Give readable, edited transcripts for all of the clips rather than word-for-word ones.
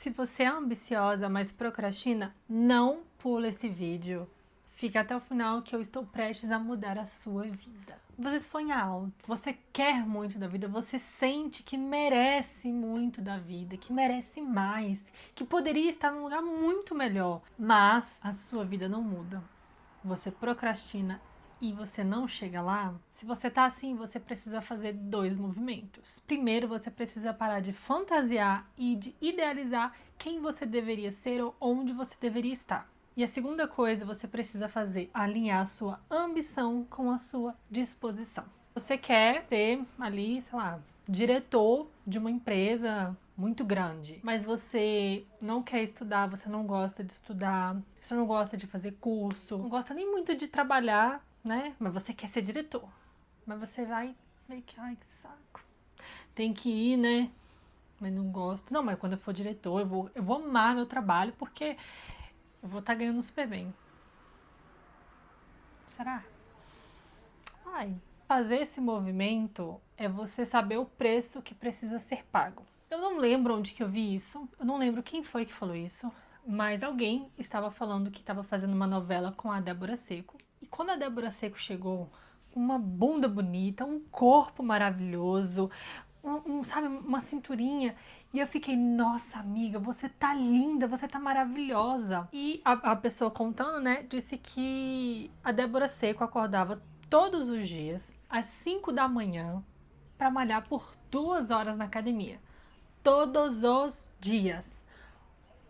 Se você é ambiciosa, mas procrastina, não pula esse vídeo. Fica até o final que eu estou prestes a mudar a sua vida. Você sonha alto, você quer muito da vida, você sente que merece muito da vida, que merece mais, que poderia estar num lugar muito melhor, mas a sua vida não muda. Você procrastina e você não chega lá. Se você tá assim, você precisa fazer 2 movimentos. Primeiro, você precisa parar de fantasiar e de idealizar quem você deveria ser ou onde você deveria estar. E a segunda coisa, você precisa fazer alinhar a sua ambição com a sua disposição. Você quer ser ali, sei lá, diretor de uma empresa muito grande, mas você não quer estudar, você não gosta de estudar, você não gosta de fazer curso, não gosta nem muito de trabalhar, né? Mas você quer ser diretor. Mas você vai meio que, ai, que saco. Tem que ir, né? Mas não gosto. Não, mas quando eu for diretor, eu vou amar meu trabalho porque eu vou estar ganhando super bem. Será? Ai, fazer esse movimento é você saber o preço que precisa ser pago. Eu não lembro onde que eu vi isso, eu não lembro quem foi que falou isso, mas alguém estava falando que estava fazendo uma novela com a Débora Seco. E quando a Débora Seco chegou, uma bunda bonita, um corpo maravilhoso, sabe, uma cinturinha. E eu fiquei, nossa amiga, você tá linda, você tá maravilhosa. E a pessoa contando, né, disse que a Débora Seco acordava todos os dias, às 5 da manhã, pra malhar por 2 horas na academia. Todos os dias.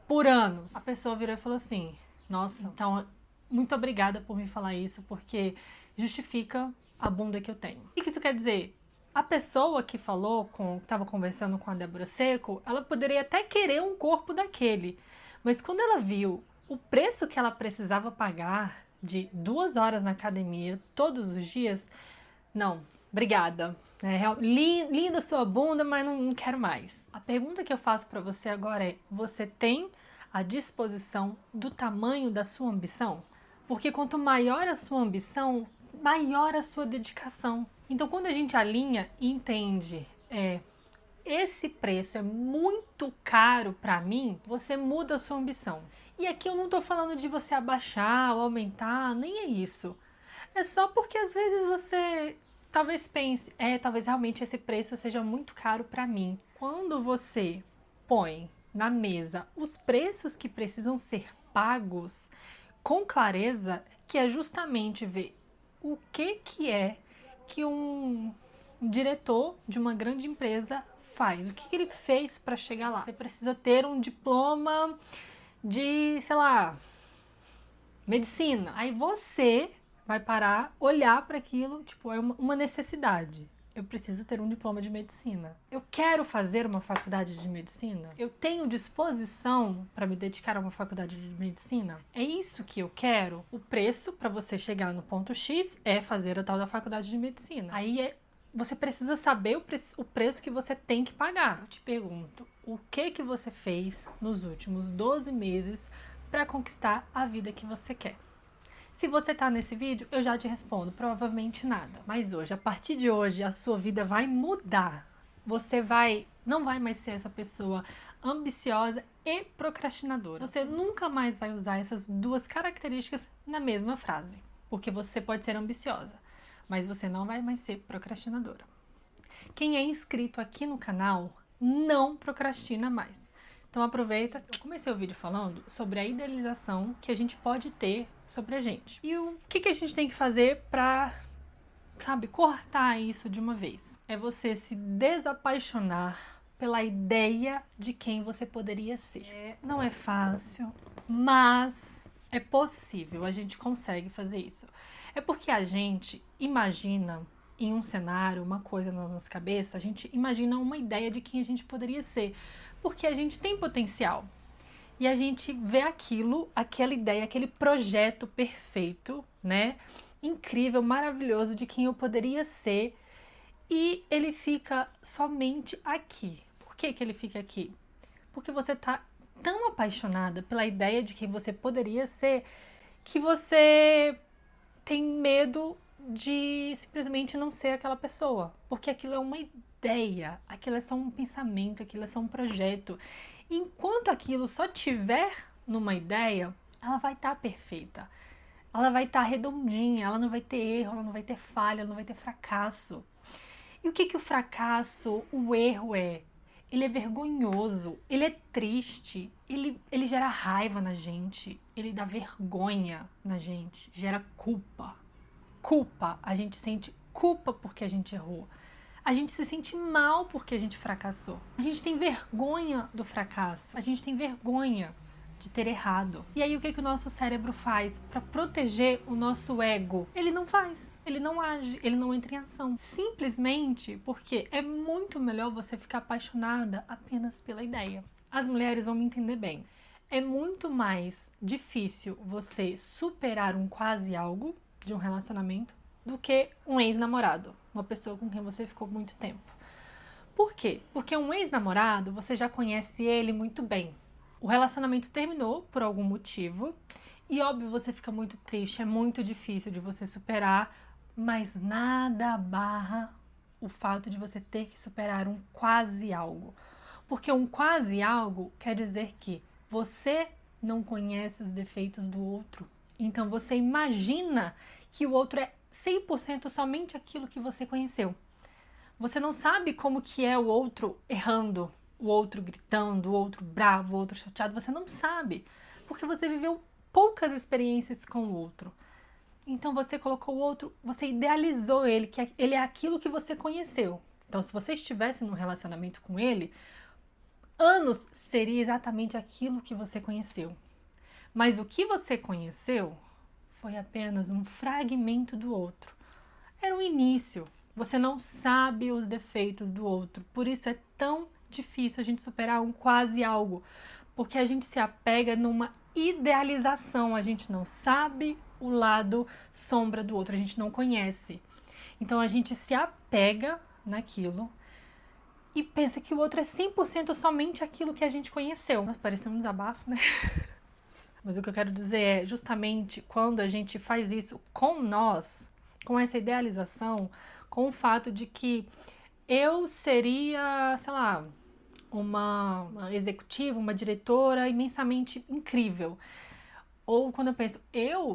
Por anos. A pessoa virou e falou assim, nossa, então, muito obrigada por me falar isso, porque justifica a bunda que eu tenho. O que isso quer dizer? A pessoa que falou, que estava conversando com a Débora Seco, ela poderia até querer um corpo daquele, mas quando ela viu o preço que ela precisava pagar de 2 horas na academia todos os dias, não, obrigada. Linda sua bunda, mas não quero mais. A pergunta que eu faço para você agora é: você tem a disposição do tamanho da sua ambição? Porque quanto maior a sua ambição, maior a sua dedicação. Então, quando a gente alinha e entende, esse preço é muito caro para mim, você muda a sua ambição. E aqui eu não tô falando de você abaixar ou aumentar, nem é isso. É só porque às vezes você talvez pense, talvez realmente esse preço seja muito caro para mim. Quando você põe na mesa os preços que precisam ser pagos com clareza, que é justamente ver o que é que um diretor de uma grande empresa faz, o que ele fez para chegar lá. Você precisa ter um diploma de, sei lá, medicina. Aí você vai parar, olhar para aquilo, tipo, é uma necessidade. Eu preciso ter um diploma de medicina. Eu quero fazer uma faculdade de medicina? Eu tenho disposição para me dedicar a uma faculdade de medicina? É isso que eu quero? O preço para você chegar no ponto X é fazer a tal da faculdade de medicina. Aí você precisa saber o preço que você tem que pagar. Eu te pergunto, o que você fez nos últimos 12 meses para conquistar a vida que você quer? Se você tá nesse vídeo, eu já te respondo, provavelmente nada. Mas hoje, a partir de hoje, a sua vida vai mudar. Você não vai mais ser essa pessoa ambiciosa e procrastinadora. Você nunca mais vai usar essas duas características na mesma frase. Porque você pode ser ambiciosa, mas você não vai mais ser procrastinadora. Quem é inscrito aqui no canal não procrastina mais. Então aproveita. Eu comecei o vídeo falando sobre a idealização que a gente pode ter sobre a gente. E o que a gente tem que fazer pra, sabe, cortar isso de uma vez? É você se desapaixonar pela ideia de quem você poderia ser. Não é fácil, mas é possível, a gente consegue fazer isso. É porque a gente imagina em um cenário, uma coisa na nossa cabeça, a gente imagina uma ideia de quem a gente poderia ser, porque a gente tem potencial. E a gente vê aquilo, aquela ideia, aquele projeto perfeito, né? Incrível, maravilhoso de quem eu poderia ser, e ele fica somente aqui. Por que ele fica aqui? Porque você tá tão apaixonada pela ideia de quem você poderia ser que você tem medo de simplesmente não ser aquela pessoa, porque aquilo é uma ideia, aquilo é só um pensamento, aquilo é só um projeto. Enquanto aquilo só tiver numa ideia, ela vai estar perfeita. Ela vai estar redondinha, ela não vai ter erro, ela não vai ter falha, ela não vai ter fracasso. E o que o fracasso, o erro é? Ele é vergonhoso, ele é triste, ele gera raiva na gente, ele dá vergonha na gente, gera culpa. Culpa, a gente sente culpa porque a gente errou. A gente se sente mal porque a gente fracassou. A gente tem vergonha do fracasso, a gente tem vergonha de ter errado. E aí o que o nosso cérebro faz para proteger o nosso ego? Ele não faz, ele não age, ele não entra em ação. Simplesmente porque é muito melhor você ficar apaixonada apenas pela ideia. As mulheres vão me entender bem. É muito mais difícil você superar um quase algo de um relacionamento do que um ex-namorado, uma pessoa com quem você ficou muito tempo. Por quê? Porque um ex-namorado, você já conhece ele muito bem. O relacionamento terminou por algum motivo e, óbvio, você fica muito triste, é muito difícil de você superar, mas nada barra o fato de você ter que superar um quase algo. Porque um quase algo quer dizer que você não conhece os defeitos do outro. Então você imagina que o outro é 100% somente aquilo que você conheceu. Você não sabe como que é o outro errando, o outro gritando, o outro bravo, o outro chateado. Você não sabe, porque você viveu poucas experiências com o outro. Então você colocou o outro, você idealizou ele, que ele é aquilo que você conheceu. Então se você estivesse num relacionamento com ele, anos seria exatamente aquilo que você conheceu. Mas o que você conheceu foi apenas um fragmento do outro. Era o início. Você não sabe os defeitos do outro. Por isso é tão difícil a gente superar um quase algo. Porque a gente se apega numa idealização. A gente não sabe o lado sombra do outro. A gente não conhece. Então a gente se apega naquilo e pensa que o outro é 100% somente aquilo que a gente conheceu. Parece um desabafo, né? Mas o que eu quero dizer é, justamente quando a gente faz isso com nós, com essa idealização, com o fato de que eu seria, sei lá, uma executiva, uma diretora imensamente incrível. Ou quando eu penso,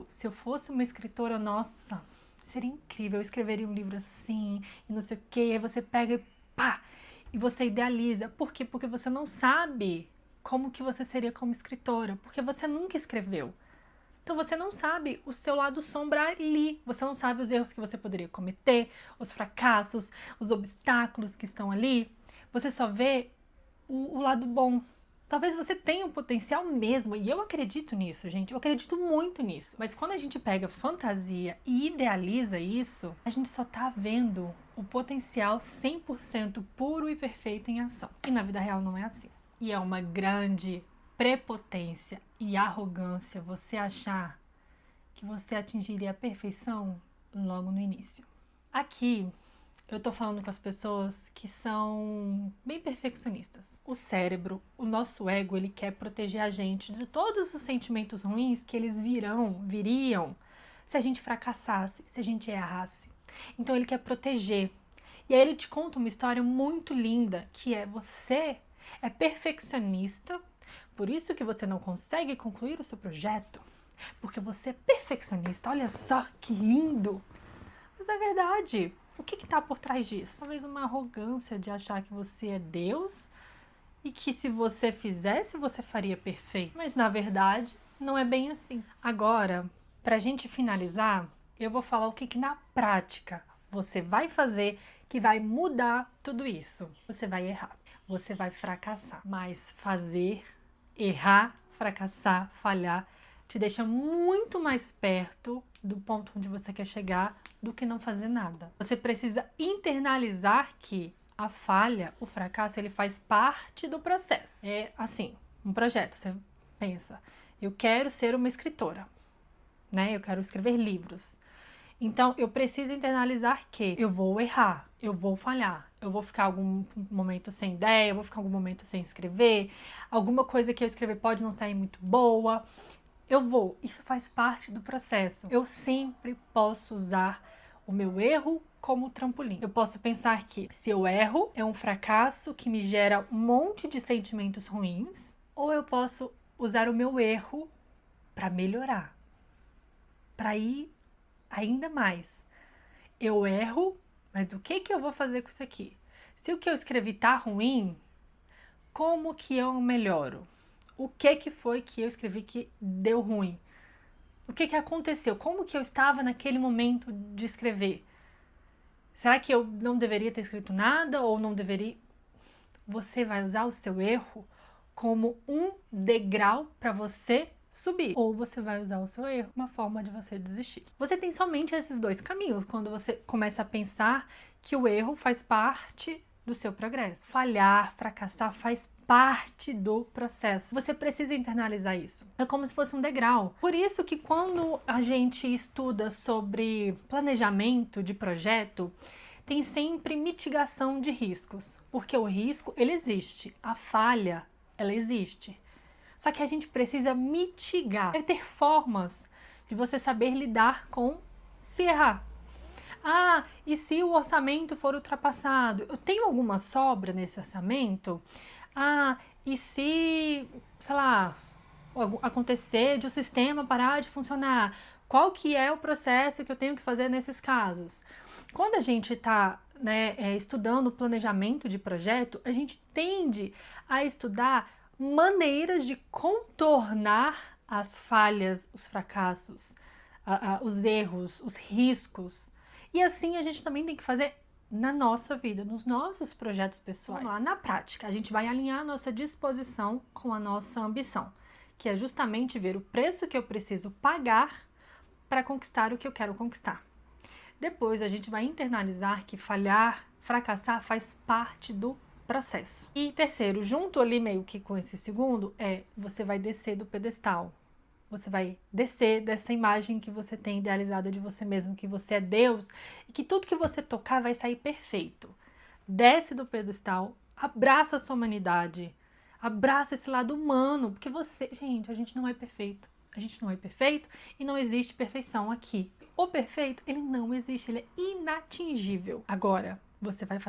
se eu fosse uma escritora, nossa, seria incrível, eu escreveria um livro assim, e não sei o quê, aí você pega e pá, e você idealiza. Por quê? Porque você não sabe como que você seria como escritora, porque você nunca escreveu. Então você não sabe o seu lado sombra ali, você não sabe os erros que você poderia cometer, os fracassos, os obstáculos que estão ali. Você só vê o lado bom. Talvez você tenha um potencial mesmo, e eu acredito nisso, gente, eu acredito muito nisso. Mas quando a gente pega fantasia e idealiza isso, a gente só tá vendo o potencial 100% puro e perfeito em ação. E na vida real não é assim. E é uma grande prepotência e arrogância você achar que você atingiria a perfeição logo no início. Aqui eu tô falando com as pessoas que são bem perfeccionistas. O cérebro, o nosso ego, ele quer proteger a gente de todos os sentimentos ruins que eles viriam se a gente fracassasse, se a gente errasse. Então ele quer proteger. E aí ele te conta uma história muito linda, que é você é perfeccionista, por isso que você não consegue concluir o seu projeto, porque você é perfeccionista. Olha só que lindo! Mas é verdade. O que está por trás disso? Talvez uma arrogância de achar que você é Deus e que se você fizesse, você faria perfeito. Mas na verdade, não é bem assim. Agora, para a gente finalizar, eu vou falar o que na prática você vai fazer que vai mudar tudo isso. Você vai errar, você vai fracassar. Mas fazer, errar, fracassar, falhar, te deixa muito mais perto do ponto onde você quer chegar do que não fazer nada. Você precisa internalizar que a falha, o fracasso, ele faz parte do processo. É assim, um projeto, você pensa, eu quero ser uma escritora, né? Eu quero escrever livros. Então, eu preciso internalizar que eu vou errar, eu vou falhar, eu vou ficar algum momento sem ideia, eu vou ficar algum momento sem escrever, alguma coisa que eu escrever pode não sair muito boa. Isso faz parte do processo. Eu sempre posso usar o meu erro como trampolim. Eu posso pensar que se eu erro, é um fracasso que me gera um monte de sentimentos ruins, ou eu posso usar o meu erro para melhorar, para ir ainda mais. Eu erro, mas o que eu vou fazer com isso aqui? Se o que eu escrevi tá ruim, como que eu melhoro? O que foi que eu escrevi que deu ruim? O que aconteceu? Como que eu estava naquele momento de escrever? Será que eu não deveria ter escrito nada ou não deveria? Você vai usar o seu erro como um degrau para você subir, ou você vai usar o seu erro, uma forma de você desistir. Você tem somente esses dois caminhos quando você começa a pensar que o erro faz parte do seu progresso. Falhar, fracassar faz parte do processo. Você precisa internalizar isso. É como se fosse um degrau. Por isso que quando a gente estuda sobre planejamento de projeto, tem sempre mitigação de riscos, porque o risco, ele existe, a falha, ela existe. Só que a gente precisa mitigar, ter formas de você saber lidar com se errar. Ah, e se o orçamento for ultrapassado? Eu tenho alguma sobra nesse orçamento? Ah, e se, sei lá, acontecer de o sistema parar de funcionar? Qual que é o processo que eu tenho que fazer nesses casos? Quando a gente está estudando o planejamento de projeto, a gente tende a estudar maneiras de contornar as falhas, os fracassos, os erros, os riscos. E assim a gente também tem que fazer na nossa vida, nos nossos projetos pessoais. Vamos lá, na prática, a gente vai alinhar a nossa disposição com a nossa ambição, que é justamente ver o preço que eu preciso pagar para conquistar o que eu quero conquistar. Depois a gente vai internalizar que falhar, fracassar faz parte do processo. E terceiro, junto ali meio que com esse segundo, você vai descer do pedestal. Você vai descer dessa imagem que você tem idealizada de você mesmo, que você é Deus e que tudo que você tocar vai sair perfeito. Desce do pedestal, abraça a sua humanidade, abraça esse lado humano, porque gente, a gente não é perfeito. A gente não é perfeito e não existe perfeição aqui. O perfeito, ele não existe, ele é inatingível. Agora, você vai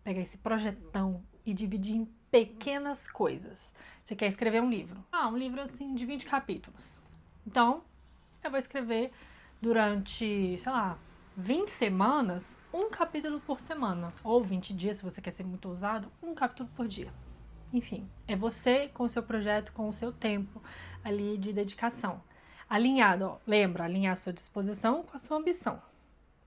pegar esse projetão e dividir em pequenas coisas. Você quer escrever um livro? Um livro assim de 20 capítulos. Então, eu vou escrever durante, sei lá, 20 semanas, um capítulo por semana. Ou 20 dias, se você quer ser muito ousado, um capítulo por dia. Enfim, é você com o seu projeto, com o seu tempo ali de dedicação. Alinhado, lembra, alinhar a sua disposição com a sua ambição,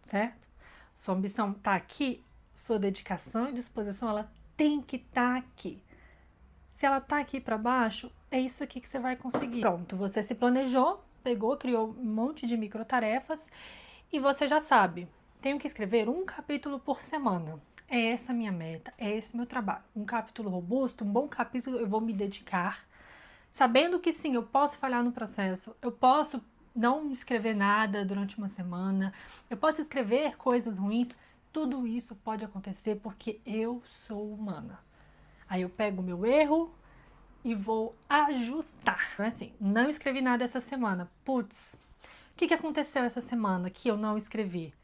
certo? Sua ambição tá aqui, sua dedicação e disposição, ela tem que estar aqui. Se ela tá aqui para baixo, é isso aqui que você vai conseguir. Pronto, você se planejou, pegou, criou um monte de microtarefas e você já sabe, tenho que escrever um capítulo por semana. É essa a minha meta, é esse meu trabalho. Um capítulo robusto, um bom capítulo, eu vou me dedicar, sabendo que sim, eu posso falhar no processo, eu posso não escrever nada durante uma semana, eu posso escrever coisas ruins, tudo isso pode acontecer porque eu sou humana. Aí eu pego o meu erro e vou ajustar. Então, assim, não escrevi nada essa semana. Putz, o que aconteceu essa semana que eu não escrevi?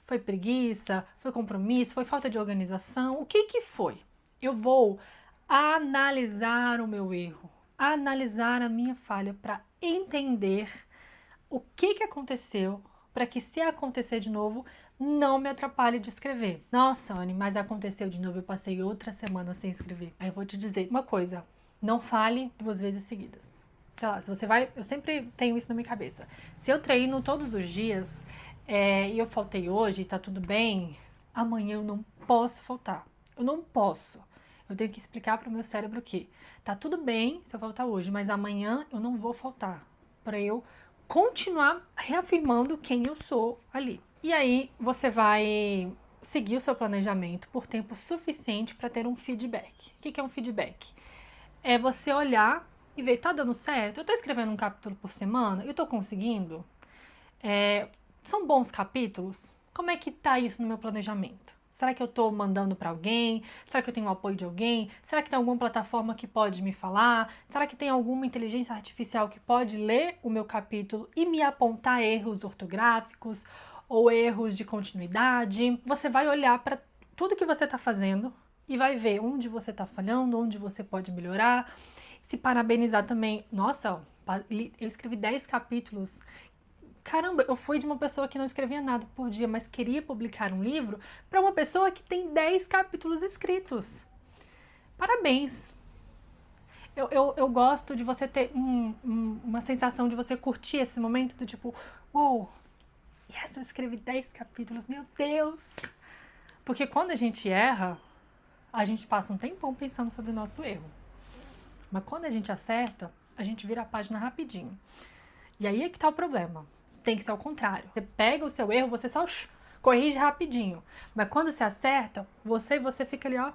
Foi preguiça? Foi compromisso? Foi falta de organização? O que foi? Eu vou analisar o meu erro, analisar a minha falha para entender o que aconteceu, para que se acontecer de novo, não me atrapalhe de escrever. Nossa, Anne, mas aconteceu de novo, eu passei outra semana sem escrever. Aí eu vou te dizer uma coisa, não fale 2 vezes seguidas. Sei lá, se você vai, eu sempre tenho isso na minha cabeça. Se eu treino todos os dias e eu faltei hoje, tá tudo bem, amanhã eu não posso faltar. Eu não posso. Eu tenho que explicar para o meu cérebro que tá tudo bem se eu faltar hoje, mas amanhã eu não vou faltar. Para eu continuar reafirmando quem eu sou ali. E aí você vai seguir o seu planejamento por tempo suficiente para ter um feedback. O que é um feedback? É você olhar e ver, tá dando certo? Eu tô escrevendo um capítulo por semana? Eu tô conseguindo? São bons capítulos? Como é que tá isso no meu planejamento? Será que eu tô mandando para alguém? Será que eu tenho o apoio de alguém? Será que tem alguma plataforma que pode me falar? Será que tem alguma inteligência artificial que pode ler o meu capítulo e me apontar erros ortográficos ou erros de continuidade. Você vai olhar para tudo que você está fazendo e vai ver onde você está falhando, onde você pode melhorar, se parabenizar também. Nossa, eu escrevi 10 capítulos. Caramba, eu fui de uma pessoa que não escrevia nada por dia, mas queria publicar um livro, para uma pessoa que tem 10 capítulos escritos. Parabéns! Eu gosto de você ter uma sensação de você curtir esse momento do tipo, uou, yes, eu escrevi 10 capítulos, meu Deus! Porque quando a gente erra, a gente passa um tempão pensando sobre o nosso erro. Mas quando a gente acerta, a gente vira a página rapidinho. E aí é que tá o problema. Tem que ser ao contrário. Você pega o seu erro, você só corrige rapidinho. Mas quando você acerta, você fica ali, ó.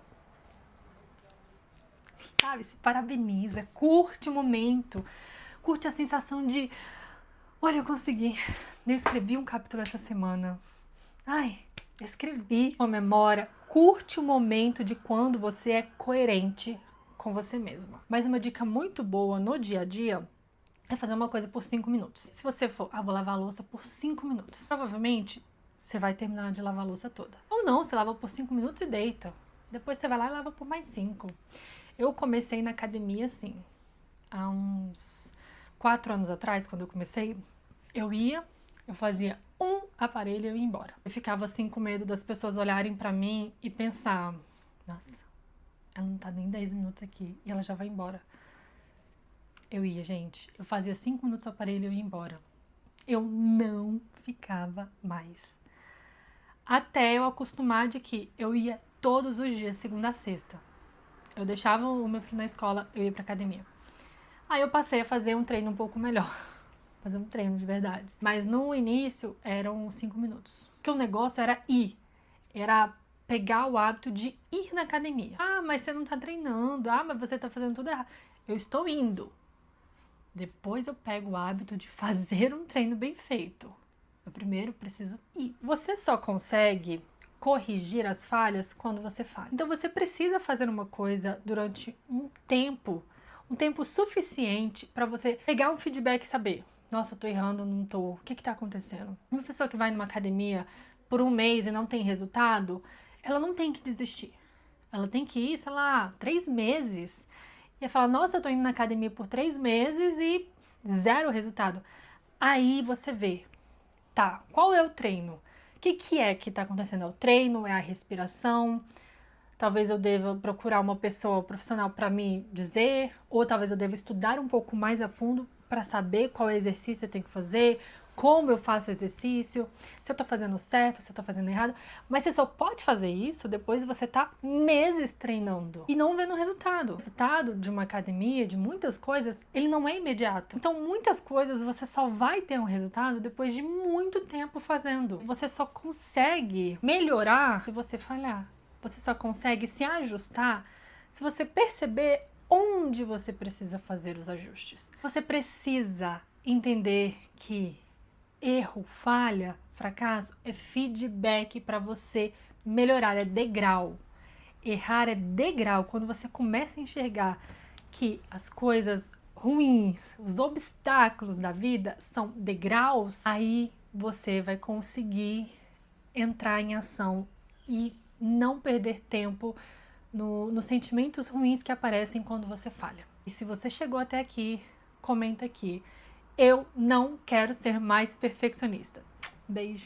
Sabe? Se parabeniza, curte o momento. Curte a sensação de, olha, eu consegui. Eu escrevi um capítulo essa semana. Ai, escrevi. Comemora, curte o momento de quando você é coerente com você mesma. Mas uma dica muito boa no dia a dia é fazer uma coisa por 5 minutos. Se você for, vou lavar a louça por 5 minutos. Provavelmente, você vai terminar de lavar a louça toda. Ou não, você lava por 5 minutos e deita. Depois você vai lá e lava por mais 5. Eu comecei na academia assim, há uns 4 anos atrás, quando eu comecei, eu fazia um aparelho e eu ia embora. Eu ficava assim com medo das pessoas olharem pra mim e pensar, nossa, ela não tá nem 10 minutos aqui e ela já vai embora. Eu ia, gente. Eu fazia 5 minutos o aparelho e eu ia embora. Eu não ficava mais. Até eu acostumar de que eu ia todos os dias, segunda a sexta. Eu deixava o meu filho na escola, eu ia pra academia. Aí eu passei a fazer um treino um pouco melhor. Fazer um treino de verdade. Mas no início eram 5 minutos. Porque o negócio era ir. Era pegar o hábito de ir na academia. Ah, mas você não tá treinando. Ah, mas você tá fazendo tudo errado. Eu estou indo. Depois eu pego o hábito de fazer um treino bem feito. Eu primeiro preciso ir. Você só consegue corrigir as falhas quando você falha. Então você precisa fazer uma coisa durante um tempo suficiente para você pegar um feedback e saber, nossa, eu tô errando, não tô, o que tá acontecendo? Uma pessoa que vai numa academia por um mês e não tem resultado, ela não tem que desistir. Ela tem que ir, sei lá, 3 meses. E ela fala, nossa, eu tô indo na academia por 3 meses e 0 resultado. Aí você vê, tá, qual é o treino? O que é que tá acontecendo? É o treino? É a respiração? Talvez eu deva procurar uma pessoa profissional para me dizer, ou talvez eu deva estudar um pouco mais a fundo para saber qual exercício eu tenho que fazer, como eu faço o exercício, se eu tô fazendo certo, se eu tô fazendo errado. Mas você só pode fazer isso depois de você tá meses treinando e não vendo resultado. O resultado de uma academia, de muitas coisas, ele não é imediato. Então, muitas coisas você só vai ter um resultado depois de muito tempo fazendo. Você só consegue melhorar se você falhar. Você só consegue se ajustar se você perceber onde você precisa fazer os ajustes. Você precisa entender que erro, falha, fracasso é feedback para você melhorar, é degrau. Errar é degrau. Quando você começa a enxergar que as coisas ruins, os obstáculos da vida são degraus, aí você vai conseguir entrar em ação e não perder tempo nos sentimentos ruins que aparecem quando você falha. E se você chegou até aqui, comenta aqui. Eu não quero ser mais perfeccionista. Beijo!